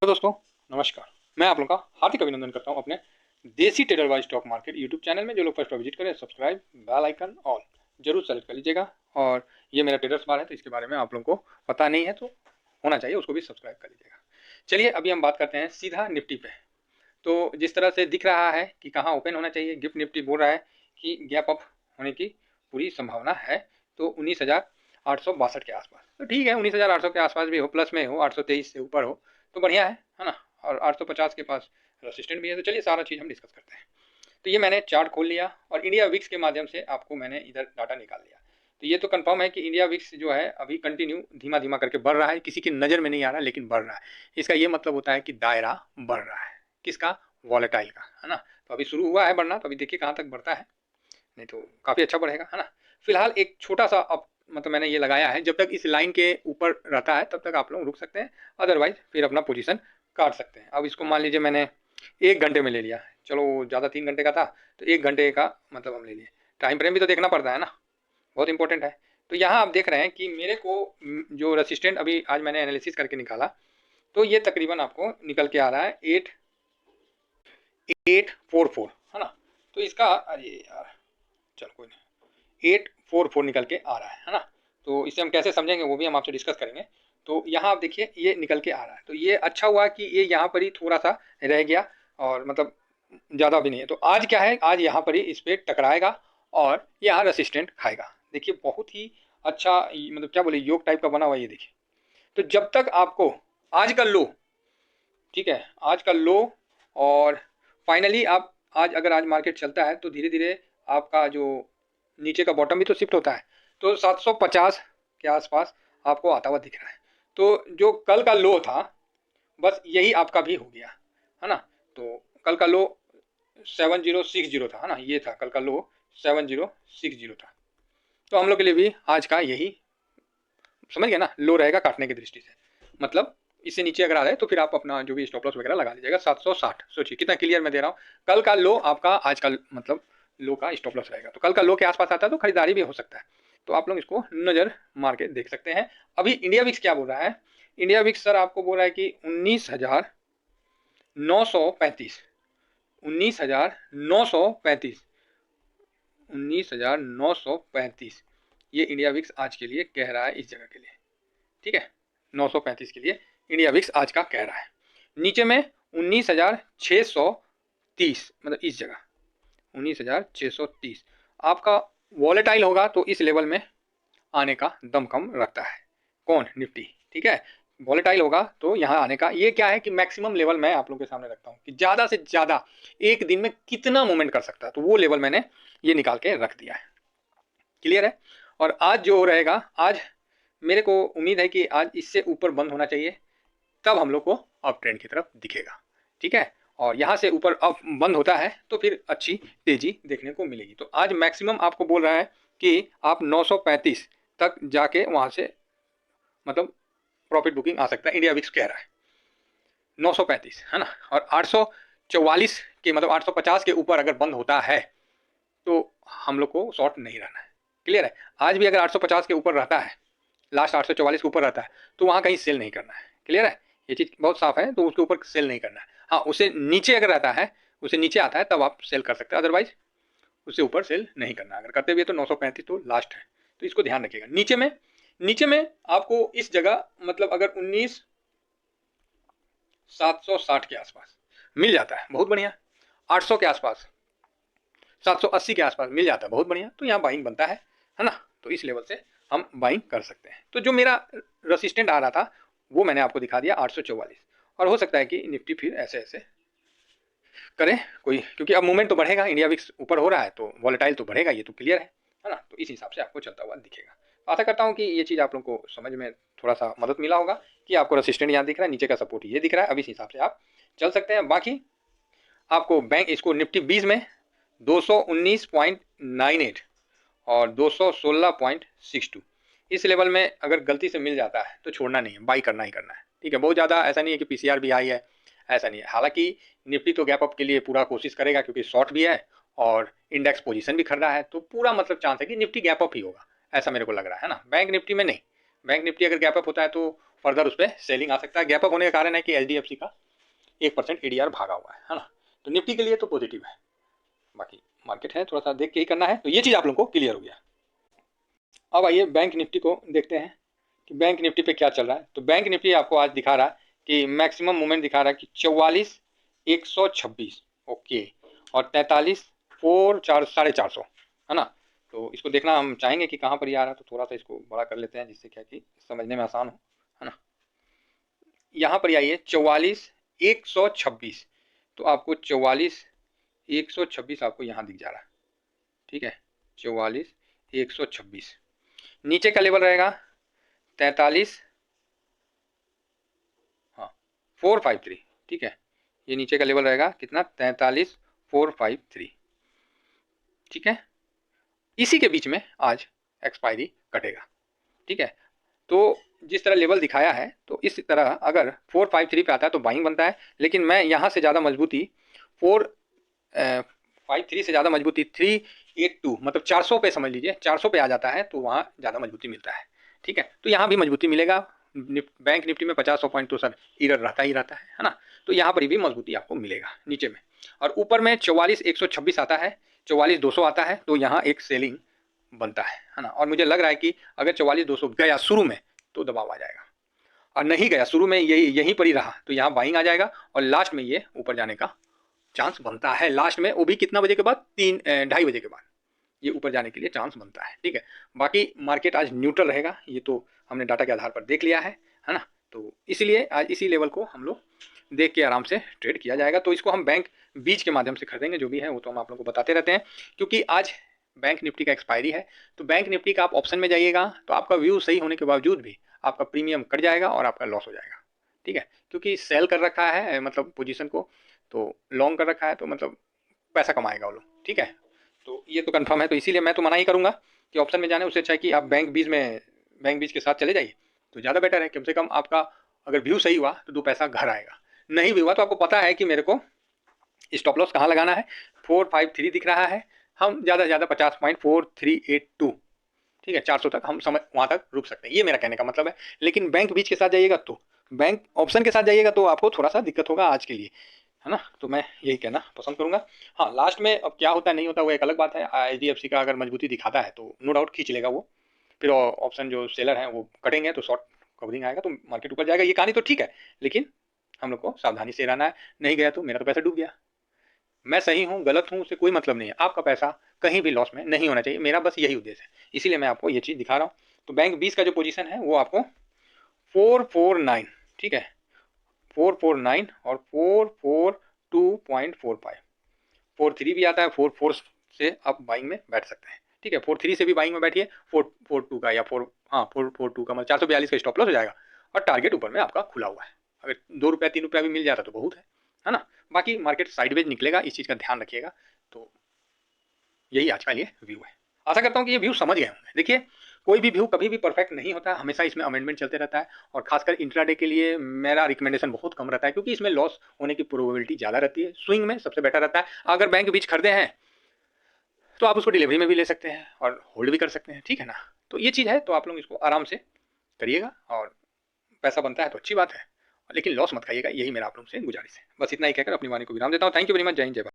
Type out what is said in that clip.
तो दोस्तों नमस्कार। मैं आप लोगों का हार्दिक अभिनंदन करता हूं अपने देसी trader wise stock market YouTube channel में। जो लोग फर्स्ट विजिट करें सब्सक्राइब बेल आइकन ऑल जरूर सेलेक्ट कर लीजिएगा। और ये मेरा ट्रेडर्स बार है तो इसके बारे में आप लोगों को पता नहीं है तो होना चाहिए, उसको भी सब्सक्राइब कर लीजिएगा। चलिए अभी हम बात करते हैं सीधा निफ्टी पे। तो जिस तरह से दिख रहा है कि कहाँ ओपन होना चाहिए, गिफ्ट निफ्टी बोल रहा है कि गैप अप होने की पूरी संभावना है। तो 19,862 के आसपास, तो ठीक है 19,800 के आसपास भी हो, प्लस में हो, 823 से ऊपर हो तो बढ़िया है ना। और 850 के पास रेसिस्टेंट भी है। तो चलिए सारा चीज़ हम डिस्कस करते हैं। तो ये मैंने चार्ट खोल लिया और इंडिया विक्स के माध्यम से आपको मैंने इधर डाटा निकाल लिया। तो ये तो कंफर्म है कि इंडिया विक्स जो है अभी कंटिन्यू धीमा धीमा करके बढ़ रहा है, किसी की नज़र में नहीं आ रहा लेकिन बढ़ रहा है। इसका ये मतलब होता है कि दायरा बढ़ रहा है, किसका, वॉलेटाइल का, है ना। तो अभी शुरू हुआ है बढ़ना, तो अभी देखिए कहाँ तक बढ़ता है, नहीं तो काफ़ी अच्छा बढ़ेगा, है ना। फिलहाल एक छोटा सा अब मतलब मैंने ये लगाया है, जब तक इस लाइन के ऊपर रहता है तब तक आप लोग रुक सकते हैं, अदरवाइज फिर अपना पोजीशन काट सकते हैं। अब इसको मान लीजिए मैंने 1 घंटे में ले लिया, चलो ज़्यादा 3 घंटे का था तो 1 घंटे का मतलब हम ले लिए। टाइम फ्रेम भी तो देखना पड़ता है ना, बहुत इंपॉर्टेंट है। तो यहाँ आप देख रहे हैं कि मेरे को जो रेसिस्टेंट अभी आज मैंने एनालिसिस करके निकाला, तो ये तकरीबन आपको निकल के आ रहा है 8844, है ना। तो इसका, अरे यार चलो कोई नहीं, 844 निकल के आ रहा है ना। तो इसे हम कैसे समझेंगे वो भी हम आपसे डिस्कस करेंगे। तो यहाँ आप देखिए ये निकल के आ रहा है, तो ये अच्छा हुआ कि ये यहाँ पर ही थोड़ा सा रह गया और मतलब ज़्यादा भी नहीं है। तो आज क्या है, आज यहाँ पर ही इस पर टकराएगा और यहाँ रेसिस्टेंट खाएगा। देखिए बहुत ही अच्छा मतलब क्या बोले योग टाइप का बना हुआ, ये देखिए। तो जब तक आपको आज का लो, ठीक है, आज का लो और फाइनली आप आज मार्केट चलता है तो धीरे धीरे आपका जो नीचे का बॉटम भी तो शिफ्ट होता है। तो 750 के आसपास आपको आता हुआ दिख रहा है। तो जो कल का लो था बस यही आपका भी हो गया, है ना। तो कल का लो 7060 था, है ना, ये था कल का लो 7060 था। तो हम लोग के लिए भी आज का यही समझ गए ना, लो रहेगा काटने की दृष्टि से। मतलब इससे नीचे अगर आ रहा है तो फिर आप अपना जो भी स्टॉप लॉस वगैरह लगा लीजिएगा 760। सोचिए कितना क्लियर मैं दे रहा हूँ। कल का लो आपका आज का मतलब लो का स्टॉप लॉस रहेगा। तो कल का लो के आसपास आता है तो खरीदारी भी हो सकता है। तो आप लोग इसको नज़र मार के देख सकते हैं। अभी इंडिया विक्स क्या बोल रहा है, इंडिया विक्स सर आपको बोल रहा है कि 19,935, 19,935, 19,935 ये इंडिया विक्स आज के लिए कह रहा है इस जगह के लिए, ठीक है। 935 के लिए इंडिया विक्स आज का कह रहा है। नीचे में 19,630 मतलब इस जगह 19,630 आपका वॉलेटाइल होगा तो इस लेवल में आने का दम कम रखता है। कौन, निफ्टी, ठीक है। वॉलेटाइल होगा तो यहाँ आने का ये क्या है कि मैक्सिमम लेवल मैं आप लोगों के सामने रखता हूँ कि ज़्यादा से ज़्यादा एक दिन में कितना मूवमेंट कर सकता है, तो वो लेवल मैंने ये निकाल के रख दिया है। क्लियर है। और आज जो रहेगा, आज मेरे को उम्मीद है कि आज इससे ऊपर बंद होना चाहिए, तब हम लोग को अप ट्रेंड की तरफ दिखेगा, ठीक है। और यहाँ से ऊपर अप बंद होता है तो फिर अच्छी तेजी देखने को मिलेगी। तो आज मैक्सिमम आपको बोल रहा है कि आप 935 तक जाके वहाँ से मतलब प्रॉफिट बुकिंग आ सकता है, इंडिया विक्स कह रहा है 935, है ना। और 844 के मतलब 850 के ऊपर अगर बंद होता है तो हम लोग को शॉर्ट नहीं रहना है। क्लियर है। आज भी अगर 850 के ऊपर रहता है, लास्ट 844 के ऊपर रहता है तो वहाँ कहीं सेल नहीं करना है। क्लियर है, ये चीज़ बहुत साफ है। तो उसके ऊपर सेल नहीं करना है। हाँ, उसे नीचे अगर रहता है, उसे नीचे आता है तब आप सेल कर सकते हैं, अदरवाइज उससे ऊपर सेल नहीं करना। अगर करते भी है तो 935 तो लास्ट है, तो इसको ध्यान रखिएगा। नीचे में आपको इस जगह मतलब अगर 19,760 के आसपास मिल जाता है बहुत बढ़िया, 800 के आसपास, 780 के आसपास मिल जाता है बहुत बढ़िया, तो यहाँ बाइंग बनता है ना। तो इस लेवल से हम बाइंग कर सकते हैं। तो जो मेरा रेसिस्टेंट आ रहा था वो मैंने आपको दिखा दिया 844। और हो सकता है कि निफ्टी फिर ऐसे ऐसे करें कोई, क्योंकि अब मूवमेंट तो बढ़ेगा, इंडिया विक्स ऊपर हो रहा है तो वॉलेटाइल तो बढ़ेगा, ये तो क्लियर है ना। तो इस हिसाब से आपको चलता हुआ दिखेगा। आशा करता हूँ कि ये चीज़ आप लोगों को समझ में थोड़ा सा मदद मिला होगा कि आपको रेसिस्टेंट यहाँ दिख रहा है, नीचे का सपोर्ट ये दिख रहा है। अब इस हिसाब से आप चल सकते हैं। बाकी आपको बैंक इसको निफ्टी 20 में 219.98 और 216.62 इस लेवल में अगर गलती से मिल जाता है तो छोड़ना नहीं है, बाई करना ही करना है, ठीक है। बहुत ज़्यादा ऐसा नहीं है कि पीसीआर भी हाई है, ऐसा नहीं है। हालांकि निफ्टी तो गैप अप के लिए पूरा कोशिश करेगा क्योंकि शॉर्ट भी है और इंडेक्स पोजीशन भी खरीदा है, तो पूरा मतलब चांस है कि निफ्टी गैप अप ही होगा, ऐसा मेरे को लग रहा है ना। बैंक निफ्टी में नहीं, बैंक निफ्टी अगर गैप अप होता है तो फर्दर उस पर सेलिंग आ सकता है। गैप अप होने का कारण है कि एचडीएफसी का 1% एडीआर भागा हुआ है ना। तो निफ्टी के लिए तो पॉजिटिव है, बाकी मार्केट है थोड़ा सा देख के ही करना है। तो ये चीज़ आप लोगों को क्लियर हो गया। अब आइए बैंक निफ्टी को देखते हैं कि बैंक निफ्टी पे क्या चल रहा है। तो बैंक निफ्टी आपको आज दिखा रहा है कि मैक्सिमम मूवमेंट दिखा रहा है कि 44,126, ओके, और 43,400 है ना। तो इसको देखना हम चाहेंगे कि कहाँ पर ये आ रहा है। तो थोड़ा सा इसको बड़ा कर लेते हैं जिससे क्या कि समझने में आसान हो, है ना। यहाँ पर आइए 44,126, तो आपको 44,126 आपको यहाँ दिख जा रहा है, ठीक है। 44,126 नीचे का लेवल रहेगा 43, हाँ 453, ठीक है। ये नीचे का लेवल रहेगा कितना, 43,453, ठीक है। इसी के बीच में आज एक्सपायरी कटेगा, ठीक है। तो जिस तरह लेवल दिखाया है तो इस तरह अगर 453 पे आता है तो बाइंग बनता है, लेकिन मैं यहाँ से ज़्यादा मजबूती 453 से ज़्यादा मजबूती 382 मतलब 400 पे समझ लीजिए, 400 पे आ जाता है तो वहाँ ज़्यादा मजबूती मिलता है, ठीक है। तो यहाँ भी मजबूती मिलेगा। बैंक निफ्टी में 50 पॉइंट तो सर इरर रहता ही रहता है ना। तो यहाँ पर भी मजबूती आपको मिलेगा नीचे में। और ऊपर में 44,126 आता है, 44,200 आता है, तो यहाँ एक सेलिंग बनता है ना। और मुझे लग रहा है कि अगर 44,200 गया शुरू में तो दबाव आ जाएगा, और नहीं गया शुरू में यहीं पर ही रहा तो यहाँ बाइंग आ जाएगा, और लास्ट में ये ऊपर जाने का चांस बनता है। लास्ट में वो भी कितना बजे के बाद, 3-2:30 बजे के बाद ये ऊपर जाने के लिए चांस बनता है, ठीक है। बाकी मार्केट आज न्यूट्रल रहेगा, ये तो हमने डाटा के आधार पर देख लिया है ना। तो इसलिए आज इसी लेवल को हम लोग देख के आराम से ट्रेड किया जाएगा। तो इसको हम बैंक बीज के माध्यम से खरीदेंगे, जो भी है वो तो हम आप लोगों को बताते रहते हैं, क्योंकि आज बैंक निफ्टी का एक्सपायरी है। तो बैंक निफ्टी का आप ऑप्शन में जाइएगा तो आपका व्यू सही होने के बावजूद भी आपका प्रीमियम कट जाएगा और आपका लॉस हो जाएगा, ठीक है। क्योंकि सेल कर रखा है मतलब पोजीशन को, तो लॉन्ग कर रखा है, तो मतलब पैसा कमाएगा वो लोग, ठीक है। तो ये तो कंफर्म है। तो इसीलिए मैं तो मना ही करूंगा कि ऑप्शन में जाने, उससे अच्छा है कि आप बैंक बीज के साथ चले जाइए तो ज़्यादा बेटर है। कम से कम आपका अगर व्यू सही हुआ तो 2 पैसा घर आएगा, नहीं भी हुआ तो आपको पता है कि मेरे को स्टॉप लॉस कहाँ लगाना है। 453 दिख रहा है, हम ज़्यादा से ज़्यादा 50.4382, ठीक है, 400 तक हम समझ वहाँ तक रुक सकते हैं, ये मेरा कहने का मतलब है। लेकिन बैंक बीच के साथ जाइएगा तो, बैंक ऑप्शन के साथ जाइएगा तो आपको थोड़ा सा दिक्कत होगा आज के लिए, है ना। तो मैं यही कहना पसंद करूंगा। हाँ, लास्ट में अब क्या होता है नहीं होता वो एक अलग बात है। एचडीएफसी का अगर मजबूती दिखाता है तो नो डाउट खींच लेगा वो, फिर ऑप्शन जो सेलर हैं वो कटेंगे तो शॉर्ट कवरिंग आएगा तो मार्केट ऊपर जाएगा। ये कहानी तो ठीक है, लेकिन हम लोग को सावधानी से रहना है। नहीं गया तो मेरा तो पैसा डूब गया, मैं सही हूँ गलत हूँ उससे कोई मतलब नहीं है, आपका पैसा कहीं भी लॉस में नहीं होना चाहिए, मेरा बस यही उद्देश्य है। इसीलिए मैं आपको ये चीज़ दिखा रहा हूँ। तो बैंक 20 का जो पोजीशन है वो आपको 449, ठीक है, 449 और 442.45, 43 भी आता है, 44 से आप बाइंग में बैठ सकते हैं, ठीक है। 43 से भी बाइंग में बैठिए, 442 का या 442 का मतलब 442 का स्टॉप लॉस हो जाएगा, और टारगेट ऊपर में आपका खुला हुआ है। अगर 2 रुपया 3 रुपया भी मिल जाता तो बहुत है ना। बाकी मार्केट साइडवेज निकलेगा, इस चीज़ का ध्यान रखिएगा। तो यही आज का ये व्यू है। आशा करता हूँ कि ये व्यू समझ गए होंगे। देखिए, कोई भी व्यू कभी भी परफेक्ट नहीं होता, हमेशा इसमें अमेंडमेंट चलते रहता है, और खासकर इंट्राडे के लिए मेरा रिकमेंडेशन बहुत कम रहता है, क्योंकि इसमें लॉस होने की प्रोबेबिलिटी ज़्यादा रहती है। स्विंग में सबसे बेटर रहता है। अगर बैंक बीच खरीदे हैं तो आप उसको डिलीवरी में भी ले सकते हैं और होल्ड भी कर सकते हैं, ठीक है ना। तो ये चीज़ है, तो आप लोग इसको आराम से करिएगा, और पैसा बनता है तो अच्छी बात है, लेकिन लॉस मत खाइएगा, यही मेरा आप लोग से गुजारिश है। बस इतना ही कहकर अपनी वाणी को विराम देता हूँ। Thank you very much. जय हिंद, जय भारत।